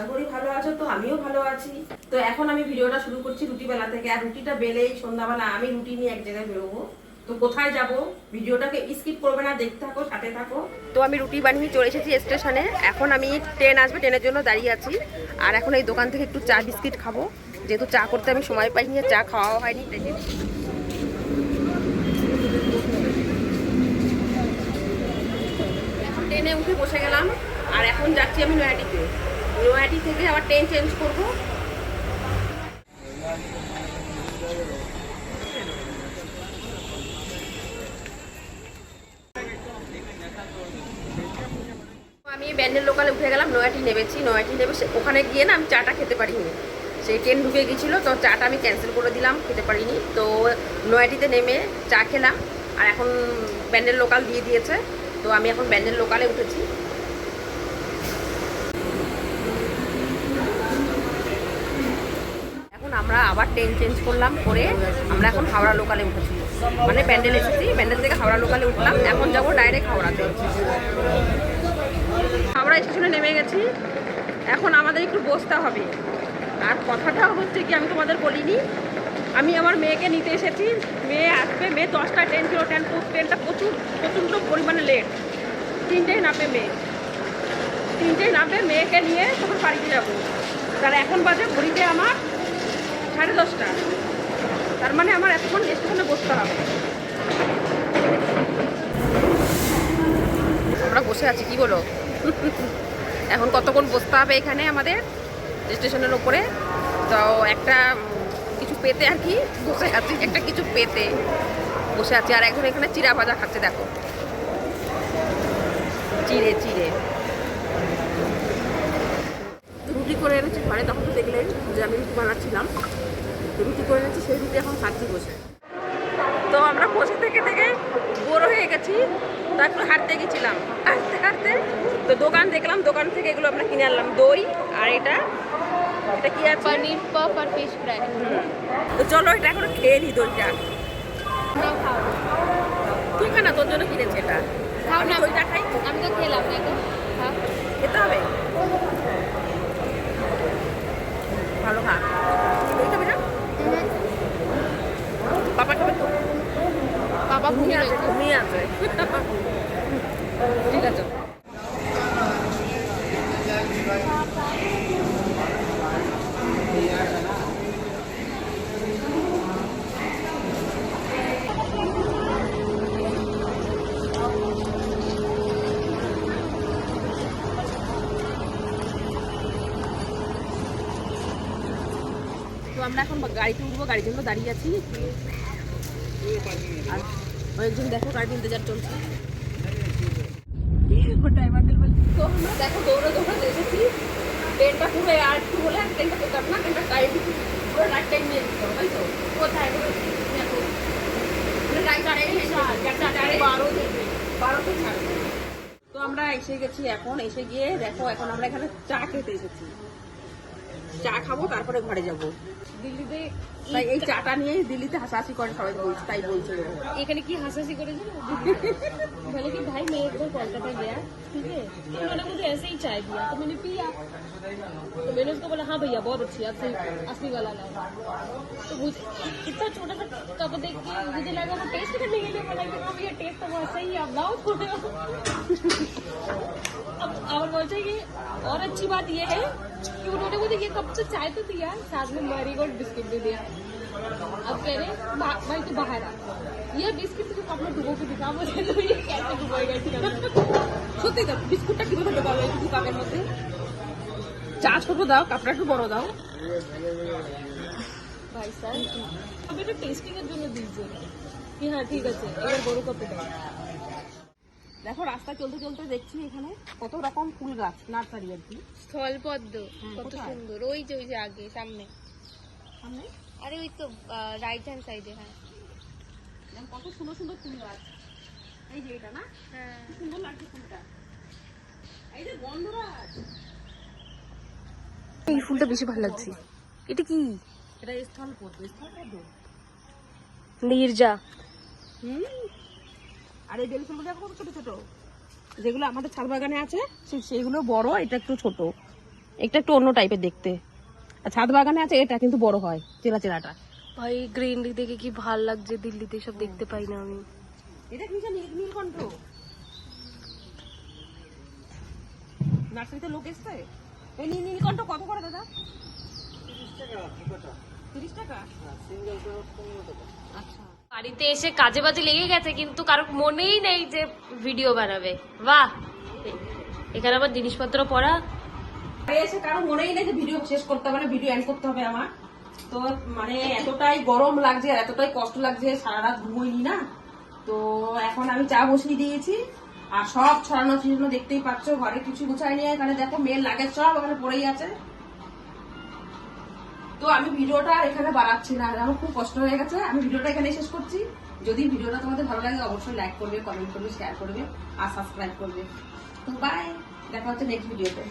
আশা করি ভালো আছো। তো আমিও ভালো আছি। তো এখন আমি ভিডিওটা শুরু করছি রুটি বেলা থেকে। আর রুটিটা বেলেই সন্ধ্যাবেলা আমি রুটি নিয়ে এক জায়গায় বেরোবো। তো কোথায় যাব ভিডিওটাকে স্কিপ করবে না, দেখতে থাকো, সাথে থাকো। তো আমি রুটি বানিয়ে চলে এসেছি স্টেশনে। এখন আমি ট্রেন আসবে, ট্রেনের জন্য দাঁড়িয়ে আছি। আর এখন এই দোকান থেকে একটু চা বিস্কিট খাবো, যেহেতু চা করতে আমি সময় পাইনি, চা খাওয়াও হয়নি। এখন ট্রেনে উঠে বসে গেলাম। আর এখন যাচ্ছি আমি নয়াটিতে। নয়াটি থেকে আবার ট্রেন চেঞ্জ করবো। আমি ব্যান্ডেল লোকালে উঠে গেলাম, নয়াটি নেমেছি। নয়াটি নেবে ওখানে গিয়ে না আমি চাটা খেতে পারিনি, সেই ট্রেন ঢুকে গিয়েছিলো, তো চাটা আমি ক্যান্সেল করে দিলাম, খেতে পারিনি। তো নয়াটিতে নেমে চা খেলাম। আর এখন ব্যান্ডেল লোকাল দিয়ে দিয়েছে, তো আমি এখন ব্যান্ডেল লোকালে উঠেছি। এখন আমরা আবার ট্রেন চেঞ্জ করলাম, করে আমরা এখন হাওড়া লোকালে উঠেছি। মানে ব্যান্ডেল এসেছি, ব্যান্ডেল থেকে হাওড়া লোকালে উঠলাম। এখন যাবো ডাইরেক্ট হাওড়াতে। হাওড়া স্টেশনে নেমে গেছি। এখন আমাদের একটু বসতে হবে। আর কথাটা হচ্ছে কি, আমি তোমাদের বলিনি, আমি আমার মেয়েকে নিতে এসেছি। মেয়ে আসবে, মেয়ে 10টায় ট্রেন ছিল, ট্রেনটা প্রচণ্ড পরিমাণে লেট। 3টেই নামবে মেয়ে, 3টেই নামবে। মেয়েকে নিয়ে তখন বাড়িতে যাবো। তার এখন বাজে ঘড়িতে আমার 10:30। তার মানে আমার এতক্ষণ স্টেশনে বসতে হবে। আমরা বসে আছি, কি বলো? এখন কতক্ষণ বসতে হবে এখানে আমাদের স্টেশনের ওপরে। তো একটা কিছু পেতে আর কি বসে আছি, একটা কিছু পেতে বসে আছি। আর একজন এখানে চিড়া ভাজা খাচ্ছে, দেখো, চিড়ে চিড়ে রুটি করে এনেছি ঘরে। তখন তো দেখলেন যে আমি রুটি বানাচ্ছিলাম, রুটি করে এনেছি, সেই রুটি এখন খাচ্ছি বসে। তো আমরা বসে থেকে থেকে বড় হয়ে গেছি, তো একটু হাঁটতে গেছিলাম। হাঁটতে হাঁটতে তো দোকান দেখলাম, দোকান থেকে এগুলো আমরা কিনে আনলাম, দই আর এটা কি আছে, পনির পপ আর ফিশ ফ্রাই। তো চলো এটা এখন খেয়ে নি দইটা। তুই খা না, তোর জন্য কিনেছি এটা। খাও না, দইটা খাই। আমি তো খেলাম না, এখন খাও। খেতে হবে, ভালো খা। দই খাবি না? পাপা খাবে তো? বাবা ঘুমিয়ে আছে, ঘুমিয়ে আছে। ঠিক আছে। তো আমরা এখন গাড়িতে উঠবো, গাড়ির জন্য দাঁড়িয়ে আছি। আর কয়েকজন দেখো গাড়ির ইন্তজার চলছে। তো আমরা দেখো দৌড়ে দৌড়ে এসেছি। ট্রেনটা পুরো আর একটু হলে ট্রেনটা পেতাম না, ট্রেনটা টাইম পুরো রাইট টাইম নিয়ে দিতে হবে, তাই তো? কোথায় বারোতে ছাড়বে। তো আমরা এসে গেছি। এখন এসে গিয়ে দেখো, এখন আমরা এখানে চা খেতে এসেছি। চা খাবো, তারপরে ঘরে যাবো। দিল্লিতে তাই এই চাটা নিয়ে দিল্লিতে হাসাহাসি করে সবাই বলছে, তাই বলছে। এখানে की हंसी करे बोले कि भाई मैं एक बार कोलकाता गया, ठीक है, तो उन्होंने मुझे ऐसे ही चाय दिया, तो मैंने पिया। तो मैंने उसको बोला हाँ भैया बहुत अच्छी है, असली वाला लाओ। तो मुझे इतना छोटा सा कप देख के मुझे लगा वो टेस्ट करने के लिए बोला कि हाँ भैया टेस्ट तो बहुत सही है, अब लाओ थोड़ा। अब और बोलते कि और अच्छी बात ये है कि उन्होंने मुझे ये कप से चाय तो दिया, साथ में मैरीगोल्ड बिस्किट भी दिया। अब कह रहे भाई तू बाहर आ, ये बिस्किट तुझे कप में डुबो के दिखा मुझे, तो ये कैसे डुबोएगा? সত্যি তো বিস্কুটটা কিভাবে ঢোকাবে একটু কাপের মধ্যে? চা ছোট দাও, কাপটা একটু বড় দাও। ভাই স্যার আমি একটু টেস্টিং এর জন্য দিয়েছি কি হ্যাঁ ঠিক আছে, এবার বড় কাপে দাও। দেখো রাস্তা চলতে চলতে দেখছি এখানে কত রকম ফুল গাছ, নার্সারি আর কি। স্থলপদ্ম কত কোথায়? সুন্দর, ওই যে আগে সামনে সামনে আরে ওই তো রাইট হ্যান্ড সাইডে। হ্যাঁ দেখো কত সুন্দর সুন্দর ফুল গাছ। এই যে এটা না, হ্যাঁ কি সুন্দর লাগছে ফুলটা। এই যে গন্ধরাজ, এই ফুলটা বেশি ভালো লাগছে। এটা কি? এটা স্থলপদ্ম। স্থলপদ্ম নীরজা। আর এই বেল ফুলগুলো দেখো কত ছোট ছোট, যেগুলো আমাদের ছাল বাগানে আছে সেইগুলো বড়, এটা একটু ছোট। একটা একটু অন্য টাইপের দেখতে। আর ছাদ বাগানে আছে এটা, কিন্তু বড় হয় চেরা চেরাটা। ভাই গ্রিনারি দেখে কি ভাল লাগছে, দিল্লিতে সব দেখতে পাই না আমি। এটা কি নীলকণ্ঠ নার্সারিতে লোক এসছে। এই নীলকণ্ঠ কত করে দাদা? 30 টাকা। আচ্ছা, বাড়িতে এসে কাজে বাজে লেগে গেছে, কিন্তু কারো মনেই নেই যে ভিডিও বানাবে। বাহ, এখানে আবার জিনিসপত্র পড়া। এসে কারো মনেই নেই যে ভিডিও শেষ করতে হবে, ভিডিও এন্ড করতে হবে আমার। তো মানে এতটাই গরম লাগছে আর এতটাই কষ্ট লাগছে, সারা রাত ঘুমোইনি না। তো এখন আমি চা বসিয়ে দিয়েছি আর সব ছড়ানো ছিটানো দেখতেই পাচ্ছ, ঘরে কিছু গুছাই নিয়ে এখানে দেখো মেয়ের লাগেজ সব ওখানে পড়েই আছে। তো আমি ভিডিওটা আর এখানে বানাচ্ছি না, আমার খুব কষ্ট হয়ে গেছে। আমি ভিডিওটা এখানে শেষ করছি। যদি ভিডিওটা তোমাদের ভালো লাগে অবশ্যই লাইক করবে, কমেন্ট করবে, শেয়ার করবে আর সাবস্ক্রাইব করবে। তো বাই, দেখা হচ্ছে নেক্সট ভিডিওতে।